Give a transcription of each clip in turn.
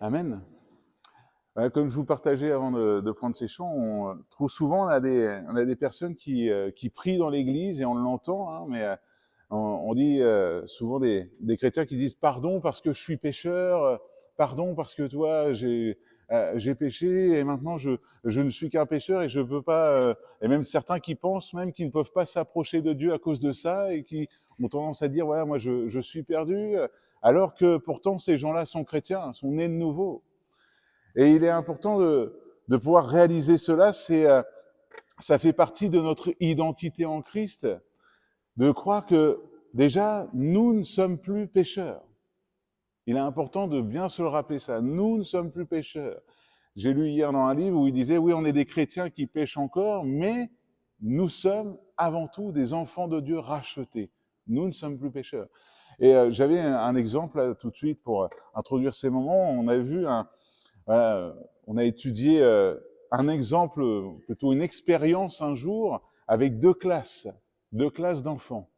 Amen. Comme je vous partageais avant de prendre ces chants, trop souvent on a des personnes qui prient dans l'église et on l'entend, hein, mais on dit souvent des chrétiens qui disent pardon parce que je suis pécheur, pardon parce que toi j'ai péché et maintenant je ne suis qu'un pécheur et je peux pas, et même certains qui pensent même qu'ils ne peuvent pas s'approcher de Dieu à cause de ça et qui ont tendance à dire voilà moi je suis perdu, alors que pourtant ces gens-là sont chrétiens, sont nés de nouveau. Et il est important de pouvoir réaliser cela, ça fait partie de notre identité en Christ, de croire que déjà, nous ne sommes plus pécheurs. Il est important de bien se le rappeler ça, nous ne sommes plus pécheurs. J'ai lu hier dans un livre où il disait, oui, on est des chrétiens qui pêchent encore, mais nous sommes avant tout des enfants de Dieu rachetés. Nous ne sommes plus pécheurs. Et j'avais un exemple là, tout de suite pour introduire ces moments. On a vu voilà, on a étudié un exemple, plutôt une expérience un jour avec deux classes d'enfants.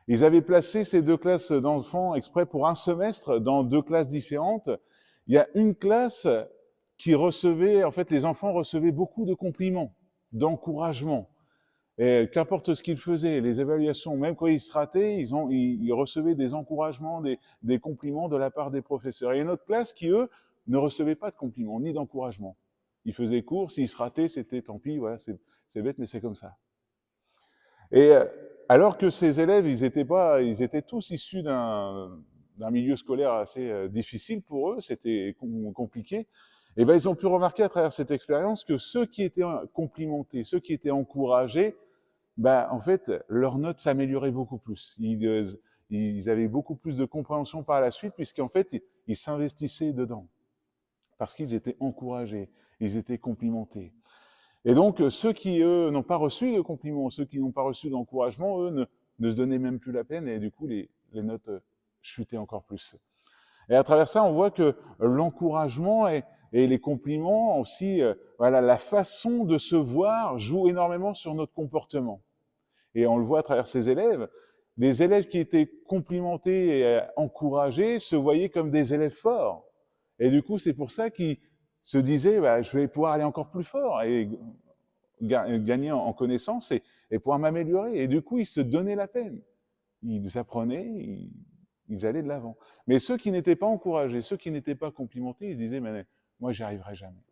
Ils avaient placé ces deux classes d'enfants exprès pour un semestre dans deux classes différentes. Il y a une classe qui recevait, en fait, les enfants recevaient beaucoup de compliments, d'encouragements. Et qu'importe ce qu'ils faisaient, les évaluations, même quand ils se rataient, ils recevaient des encouragements, des compliments de la part des professeurs. Et une autre classe qui, eux, ne recevaient pas de compliments, ni d'encouragements. Ils faisaient cours, s'ils se rataient, c'était tant pis, voilà, c'est bête, mais c'est comme ça. Et alors que ces élèves, ils étaient tous issus d'un milieu scolaire assez difficile pour eux, c'était compliqué, et ben ils ont pu remarquer à travers cette expérience que ceux qui étaient complimentés, ceux qui étaient encouragés, ben, en fait, leurs notes s'amélioraient beaucoup plus. Ils avaient beaucoup plus de compréhension par la suite, puisqu'en fait, ils s'investissaient dedans, parce qu'ils étaient encouragés, ils étaient complimentés. Et donc, ceux qui, eux, n'ont pas reçu de compliments, ceux qui n'ont pas reçu d'encouragement, eux, ne se donnaient même plus la peine, et du coup, les notes chutaient encore plus. Et à travers ça, on voit que l'encouragement et les compliments aussi, voilà, la façon de se voir joue énormément sur notre comportement. Et on le voit à travers ces élèves. Les élèves qui étaient complimentés et encouragés se voyaient comme des élèves forts. Et du coup, c'est pour ça qu'ils se disaient, bah, je vais pouvoir aller encore plus fort et gagner en connaissance et pouvoir m'améliorer. Et du coup, ils se donnaient la peine. Ils apprenaient, ils allaient de l'avant. Mais ceux qui n'étaient pas encouragés, ceux qui n'étaient pas complimentés, ils se disaient, mais moi, j'y arriverai jamais.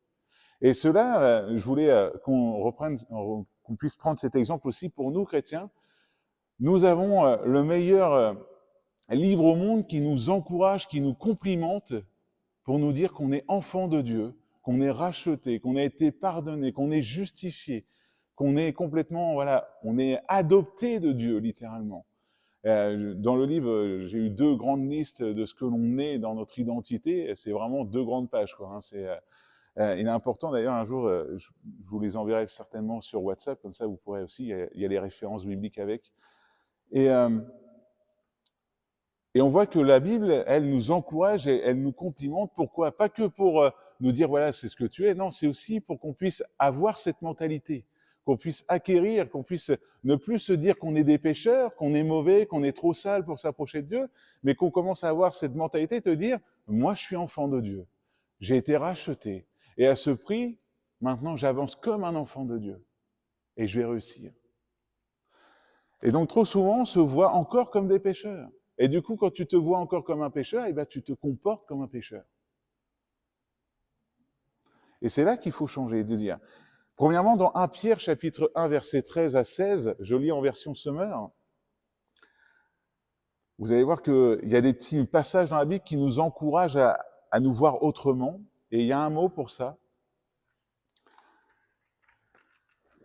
Et cela, je voulais qu'on puisse prendre cet exemple aussi pour nous, chrétiens. Nous avons le meilleur livre au monde qui nous encourage, qui nous complimente pour nous dire qu'on est enfant de Dieu, qu'on est racheté, qu'on a été pardonné, qu'on est justifié, qu'on est complètement, voilà, on est adopté de Dieu, littéralement. Dans le livre, j'ai eu deux grandes listes de ce que l'on est dans notre identité. C'est vraiment deux grandes pages, quoi. Hein. Il est important d'ailleurs un jour, je vous les enverrai certainement sur WhatsApp, comme ça vous pourrez aussi. Il y a les références bibliques avec. Et, euh, et on voit que la Bible, elle nous encourage et elle nous complimente. Pourquoi? Pas que pour nous dire, voilà, c'est ce que tu es. Non, c'est aussi pour qu'on puisse avoir cette mentalité, qu'on puisse acquérir, qu'on puisse ne plus se dire qu'on est des pécheurs, qu'on est mauvais, qu'on est trop sale pour s'approcher de Dieu, mais qu'on commence à avoir cette mentalité de dire, moi, je suis enfant de Dieu. J'ai été racheté. Et à ce prix, maintenant, j'avance comme un enfant de Dieu. Et je vais réussir. Et donc, trop souvent, on se voit encore comme des pécheurs. Et du coup, quand tu te vois encore comme un pécheur, eh ben, tu te comportes comme un pécheur. Et c'est là qu'il faut changer, de dire. Premièrement, dans 1 Pierre, chapitre 1, versets 13 à 16, je lis en version Summer, vous allez voir qu'il y a des petits passages dans la Bible qui nous encouragent à nous voir autrement. Et il y a un mot pour ça.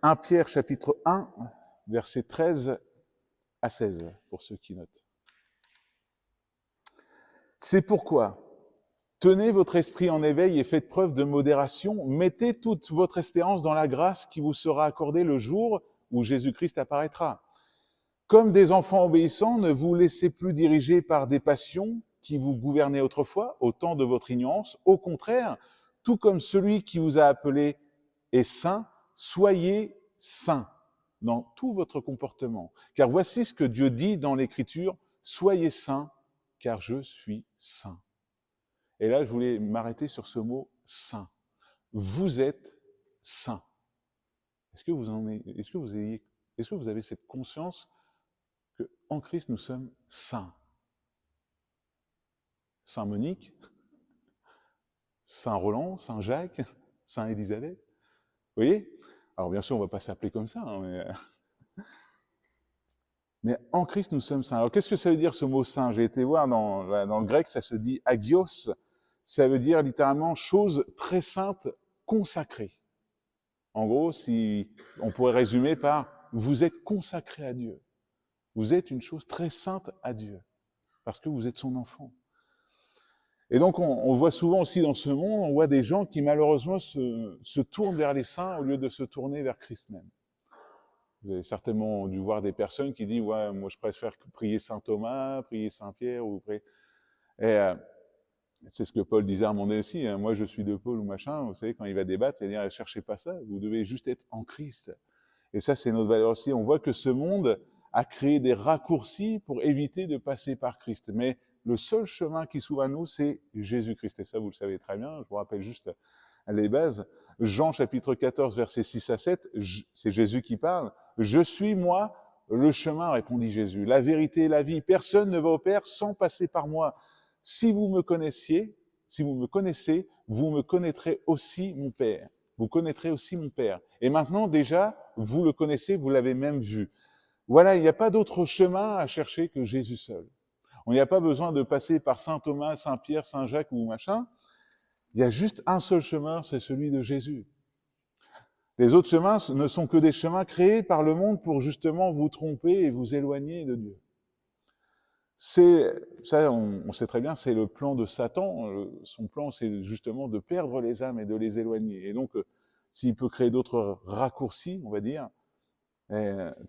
1 Pierre, chapitre 1, versets 13 à 16, pour ceux qui notent. C'est pourquoi, tenez votre esprit en éveil et faites preuve de modération. Mettez toute votre espérance dans la grâce qui vous sera accordée le jour où Jésus-Christ apparaîtra. Comme des enfants obéissants, ne vous laissez plus diriger par des passions qui vous gouvernaient autrefois, au temps de votre ignorance. Au contraire, tout comme celui qui vous a appelé est saint, soyez saints dans tout votre comportement. Car voici ce que Dieu dit dans l'Écriture, soyez saints, car je suis saint. Et là, je voulais m'arrêter sur ce mot « saint ». Vous êtes saint. Est-ce que vous avez cette conscience qu'en Christ, nous sommes saints? Saint Monique, Saint Roland, Saint Jacques, Saint Élisabeth. Vous voyez? Alors bien sûr, on ne va pas s'appeler comme ça, hein, mais en Christ, nous sommes saints. Alors qu'est-ce que ça veut dire ce mot saint? J'ai été voir dans le grec, ça se dit agios. Ça veut dire littéralement chose très sainte, consacrée. En gros, si on pourrait résumer par vous êtes consacré à Dieu. Vous êtes une chose très sainte à Dieu, parce que vous êtes son enfant. Et donc, on voit souvent aussi dans ce monde, on voit des gens qui malheureusement se tournent vers les saints au lieu de se tourner vers Christ même. Vous avez certainement dû voir des personnes qui disent « Ouais, moi je préfère prier Saint Thomas, prier Saint Pierre, ou prier... » Et c'est ce que Paul disait à un moment donné aussi, hein, moi je suis de Paul ou machin, vous savez, quand il va débattre, il va dire « Cherchez pas ça, vous devez juste être en Christ. » Et ça, c'est notre valeur aussi. On voit que ce monde a créé des raccourcis pour éviter de passer par Christ. Mais le seul chemin qui s'ouvre à nous, c'est Jésus-Christ. Et ça, vous le savez très bien. Je vous rappelle juste les bases. Jean chapitre 14, versets 6 à 7, c'est Jésus qui parle. « Je suis, moi, le chemin, répondit Jésus, la vérité et la vie. Personne ne va au Père sans passer par moi. Si vous me connaissez, vous me connaîtrez aussi mon Père. Vous connaîtrez aussi mon Père. Et maintenant, déjà, vous le connaissez, vous l'avez même vu. » Voilà, il n'y a pas d'autre chemin à chercher que Jésus seul. On n'y a pas besoin de passer par Saint Thomas, Saint Pierre, Saint Jacques ou machin. Il y a juste un seul chemin, c'est celui de Jésus. Les autres chemins ne sont que des chemins créés par le monde pour justement vous tromper et vous éloigner de Dieu. Ça, on sait très bien, c'est le plan de Satan. Son plan, c'est justement de perdre les âmes et de les éloigner. Et donc, s'il peut créer d'autres raccourcis, on va dire,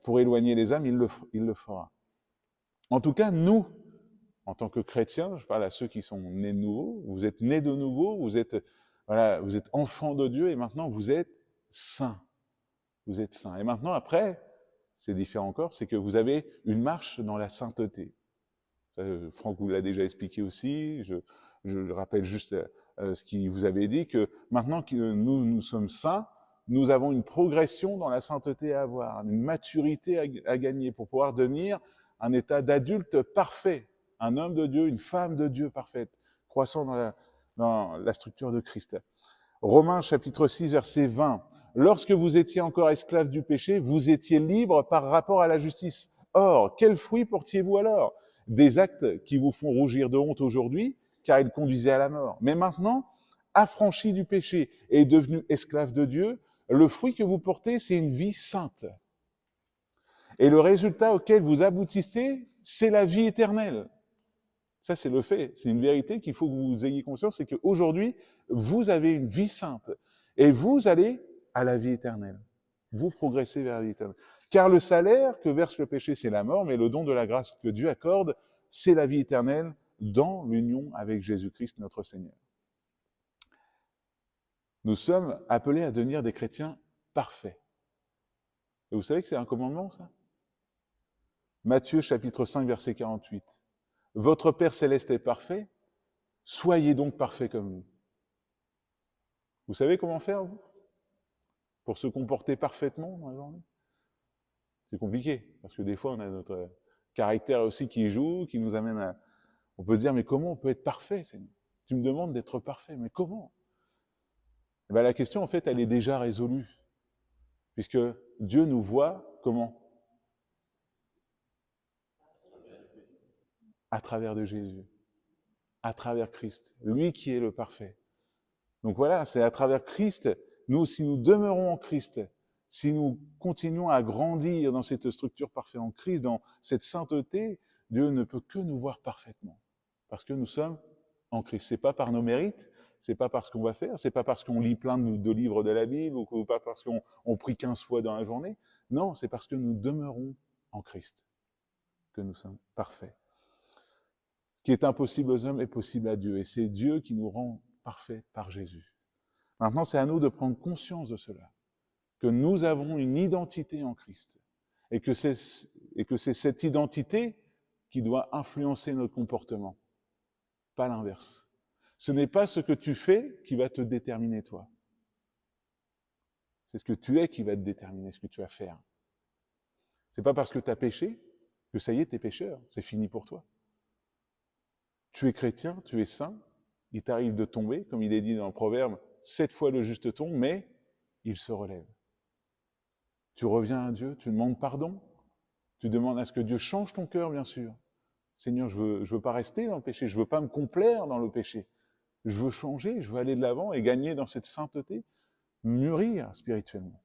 pour éloigner les âmes, il le fera. En tout cas, nous, en tant que chrétiens, je parle à ceux qui sont nés de nouveau, vous êtes nés de nouveau, vous êtes enfants de Dieu et maintenant vous êtes saints. Vous êtes saints. Et maintenant, après, c'est différent encore, c'est que vous avez une marche dans la sainteté. Franck vous l'a déjà expliqué aussi, je rappelle juste ce qu'il vous avait dit, que maintenant que nous sommes saints, nous avons une progression dans la sainteté à avoir, une maturité à gagner pour pouvoir devenir un état d'adulte parfait, un homme de Dieu, une femme de Dieu parfaite, croissant dans la structure de Christ. Romains chapitre 6, verset 20. « Lorsque vous étiez encore esclaves du péché, vous étiez libres par rapport à la justice. Or, quel fruit portiez-vous alors ? Des actes qui vous font rougir de honte aujourd'hui, car ils conduisaient à la mort. Mais maintenant, affranchis du péché et devenus esclaves de Dieu, le fruit que vous portez, c'est une vie sainte. Et le résultat auquel vous aboutissez, c'est la vie éternelle. » Ça, c'est le fait. C'est une vérité qu'il faut que vous ayez conscience, c'est qu'aujourd'hui, vous avez une vie sainte. Et vous allez à la vie éternelle. Vous progressez vers la vie éternelle. Car le salaire que verse le péché, c'est la mort, mais le don de la grâce que Dieu accorde, c'est la vie éternelle dans l'union avec Jésus-Christ, notre Seigneur. Nous sommes appelés à devenir des chrétiens parfaits. Et vous savez que c'est un commandement, ça ? Matthieu chapitre 5, verset 48. « Votre Père céleste est parfait, soyez donc parfaits comme lui. » Vous savez comment faire, vous ? Pour se comporter parfaitement dans la journée ? C'est compliqué, parce que des fois, on a notre caractère aussi qui joue, qui nous amène à... On peut se dire, mais comment on peut être parfait, Seigneur ? Tu me demandes d'être parfait, mais comment ? Et bien, la question, en fait, elle est déjà résolue, puisque Dieu nous voit comment ? À travers de Jésus, à travers Christ, lui qui est le parfait. Donc voilà, c'est à travers Christ, nous, si nous demeurons en Christ, si nous continuons à grandir dans cette structure parfaite en Christ, dans cette sainteté, Dieu ne peut que nous voir parfaitement, parce que nous sommes en Christ. C'est pas par nos mérites, c'est pas parce qu'on va faire, c'est pas parce qu'on lit plein de livres de la Bible, ou pas parce qu'on prie 15 fois dans la journée. Non, c'est parce que nous demeurons en Christ que nous sommes parfaits. Ce qui est impossible aux hommes est possible à Dieu, et c'est Dieu qui nous rend parfaits par Jésus. Maintenant, c'est à nous de prendre conscience de cela, que nous avons une identité en Christ, et que c'est cette identité qui doit influencer notre comportement, pas l'inverse. Ce n'est pas ce que tu fais qui va te déterminer toi. C'est ce que tu es qui va te déterminer ce que tu vas faire. C'est pas parce que tu as péché que ça y est, tu es pécheur, c'est fini pour toi. Tu es chrétien, tu es saint, il t'arrive de tomber, comme il est dit dans le Proverbe, 7 fois le juste tombe, mais il se relève. Tu reviens à Dieu, tu demandes pardon, tu demandes à ce que Dieu change ton cœur, bien sûr. Seigneur, je veux pas rester dans le péché, je veux pas me complaire dans le péché. Je veux changer, je veux aller de l'avant et gagner dans cette sainteté, mûrir spirituellement.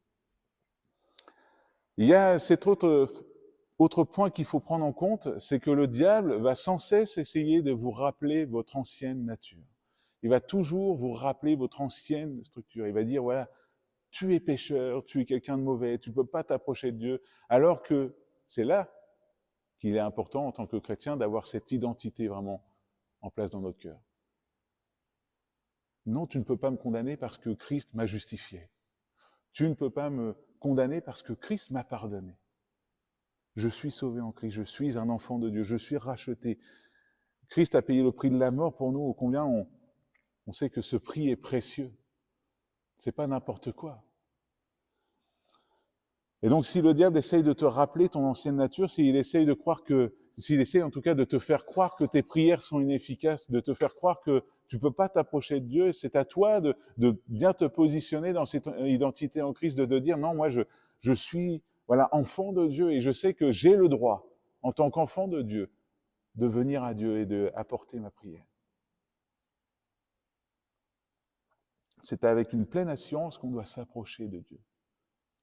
Il y a cet autre point qu'il faut prendre en compte, c'est que le diable va sans cesse essayer de vous rappeler votre ancienne nature. Il va toujours vous rappeler votre ancienne structure. Il va dire, voilà, tu es pécheur, tu es quelqu'un de mauvais, tu ne peux pas t'approcher de Dieu, alors que c'est là qu'il est important en tant que chrétien d'avoir cette identité vraiment en place dans notre cœur. Non, tu ne peux pas me condamner parce que Christ m'a justifié. Tu ne peux pas me condamner parce que Christ m'a pardonné. Je suis sauvé en Christ, je suis un enfant de Dieu, je suis racheté. Christ a payé le prix de la mort pour nous, ô combien on sait que ce prix est précieux. C'est pas n'importe quoi. Et donc, si le diable essaye de te rappeler ton ancienne nature, s'il essaye en tout cas de te faire croire que tes prières sont inefficaces, de te faire croire que tu peux pas t'approcher de Dieu, c'est à toi de bien te positionner dans cette identité en Christ, de te dire non, moi je suis voilà enfant de Dieu et je sais que j'ai le droit en tant qu'enfant de Dieu de venir à Dieu et de apporter ma prière. C'est avec une pleine assurance qu'on doit s'approcher de Dieu.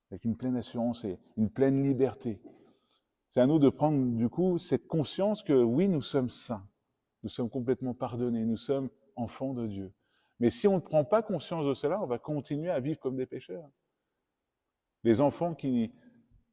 Avec une pleine assurance et une pleine liberté. C'est à nous de prendre du coup cette conscience que oui, nous sommes saints, nous sommes complètement pardonnés, nous sommes enfants de Dieu. Mais si on ne prend pas conscience de cela, on va continuer à vivre comme des pécheurs. Les enfants qui,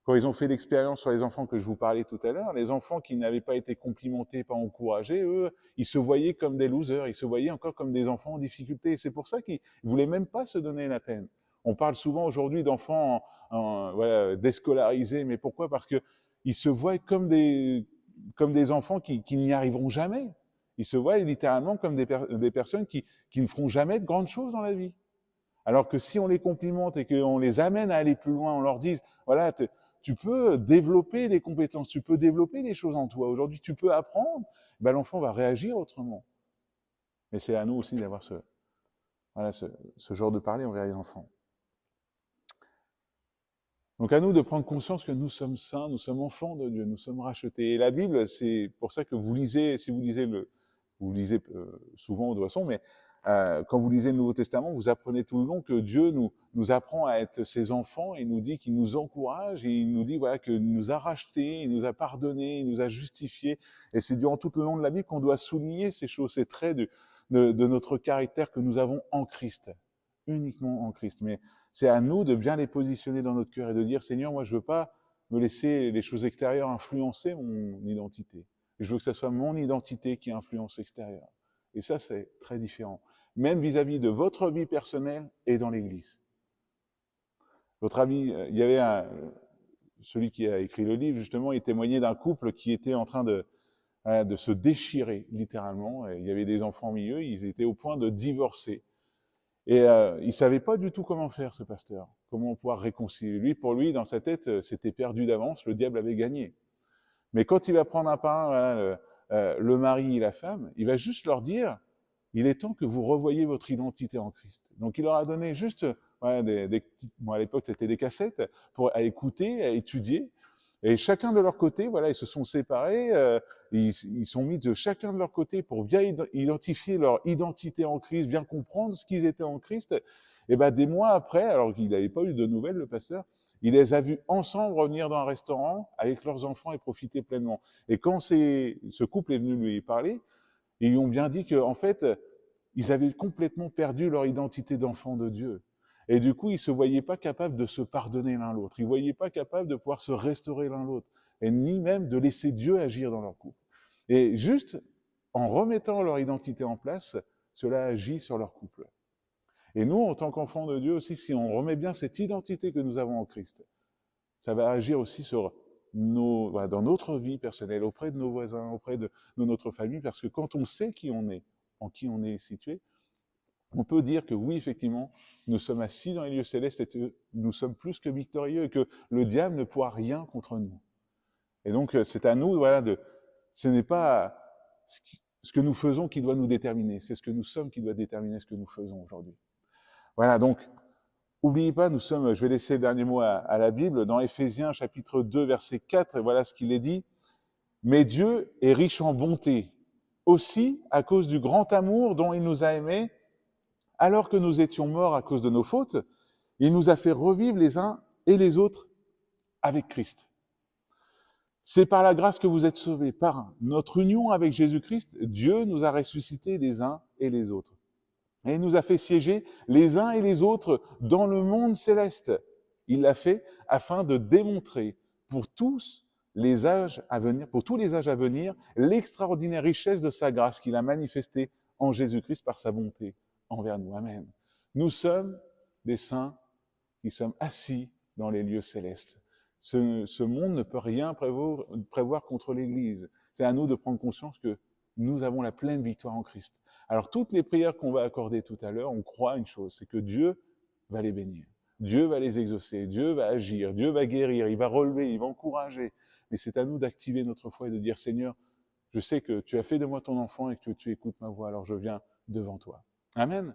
quand ils ont fait l'expérience sur les enfants que je vous parlais tout à l'heure, les enfants qui n'avaient pas été complimentés, pas encouragés, eux, ils se voyaient comme des losers, ils se voyaient encore comme des enfants en difficulté. C'est pour ça qu'ils ne voulaient même pas se donner la peine. On parle souvent aujourd'hui d'enfants voilà, déscolarisés, mais pourquoi? Parce qu'ils se voient comme des enfants qui n'y arriveront jamais. Ils se voient littéralement comme des personnes qui ne feront jamais de grandes choses dans la vie. Alors que si on les complimente et qu'on les amène à aller plus loin, on leur dit, voilà, tu peux développer des compétences, tu peux développer des choses en toi. Aujourd'hui, tu peux apprendre, ben, l'enfant va réagir autrement. Mais c'est à nous aussi d'avoir ce genre de parler envers les enfants. Donc à nous de prendre conscience que nous sommes saints, nous sommes enfants de Dieu, nous sommes rachetés. Et la Bible, c'est pour ça que vous lisez, si vous lisez souvent de toute façon, mais quand vous lisez le Nouveau Testament, vous apprenez tout le long que Dieu nous apprend à être ses enfants et nous dit qu'il nous encourage et il nous dit voilà qu'il nous a rachetés, il nous a pardonnés, il nous a justifiés. Et c'est durant tout le long de la Bible qu'on doit souligner ces choses, ces traits de notre caractère que nous avons en Christ, uniquement en Christ. Mais c'est à nous de bien les positionner dans notre cœur et de dire Seigneur, moi je veux pas me laisser les choses extérieures influencer mon identité. Je veux que ce soit mon identité qui influence l'extérieur. Et ça, c'est très différent. Même vis-à-vis de votre vie personnelle et dans l'Église. Votre ami, il y avait celui qui a écrit le livre, justement, il témoignait d'un couple qui était en train de se déchirer, littéralement. Et il y avait des enfants au milieu, ils étaient au point de divorcer. Et il ne savait pas du tout comment faire, ce pasteur, comment pouvoir réconcilier. Pour lui, dans sa tête, c'était perdu d'avance, le diable avait gagné. Mais quand il va prendre un par un voilà, le mari et la femme, il va juste leur dire, il est temps que vous revoyiez votre identité en Christ. Donc il leur a donné juste, voilà, moi à l'époque c'était des cassettes, à écouter, à étudier. Et chacun de leur côté, voilà, ils se sont séparés, ils sont mis de chacun de leur côté pour bien identifier leur identité en Christ, bien comprendre ce qu'ils étaient en Christ. Et ben des mois après, alors qu'il n'avait pas eu de nouvelles, le pasteur, il les a vus ensemble revenir dans un restaurant avec leurs enfants et profiter pleinement. Et quand ce couple est venu lui parler, ils lui ont bien dit qu'en fait, ils avaient complètement perdu leur identité d'enfant de Dieu. Et du coup, ils ne se voyaient pas capables de se pardonner l'un l'autre. Ils ne voyaient pas capables de pouvoir se restaurer l'un l'autre. Et ni même de laisser Dieu agir dans leur couple. Et juste en remettant leur identité en place, cela agit sur leur couple. Et nous, en tant qu'enfants de Dieu aussi, si on remet bien cette identité que nous avons en Christ, ça va agir aussi sur dans notre vie personnelle, auprès de nos voisins, auprès de notre famille, parce que quand on sait qui on est, en qui on est situé, on peut dire que oui, effectivement, nous sommes assis dans les lieux célestes et que nous sommes plus que victorieux et que le diable ne pourra rien contre nous. Et donc, c'est à nous, voilà, ce n'est pas ce que nous faisons qui doit nous déterminer, c'est ce que nous sommes qui doit déterminer ce que nous faisons aujourd'hui. Voilà, donc, n'oubliez pas, nous sommes, je vais laisser le dernier mot à la Bible, dans Éphésiens chapitre 2, verset 4, voilà ce qu'il est dit. Mais Dieu est riche en bonté, aussi à cause du grand amour dont il nous a aimés, alors que nous étions morts à cause de nos fautes, il nous a fait revivre les uns et les autres avec Christ. C'est par la grâce que vous êtes sauvés, par notre union avec Jésus-Christ, Dieu nous a ressuscités les uns et les autres. Et il nous a fait siéger les uns et les autres dans le monde céleste. Il l'a fait afin de démontrer pour tous les âges à venir, l'extraordinaire richesse de sa grâce qu'il a manifestée en Jésus-Christ par sa bonté envers nous. Amen. Nous sommes des saints qui sommes assis dans les lieux célestes. Ce monde ne peut rien prévoir contre l'Église. C'est à nous de prendre conscience que nous avons la pleine victoire en Christ. Alors toutes les prières qu'on va accorder tout à l'heure, on croit une chose, c'est que Dieu va les bénir. Dieu va les exaucer, Dieu va agir, Dieu va guérir, il va relever, il va encourager. Mais c'est à nous d'activer notre foi et de dire, Seigneur, je sais que tu as fait de moi ton enfant et que tu écoutes ma voix, alors je viens devant toi. Amen.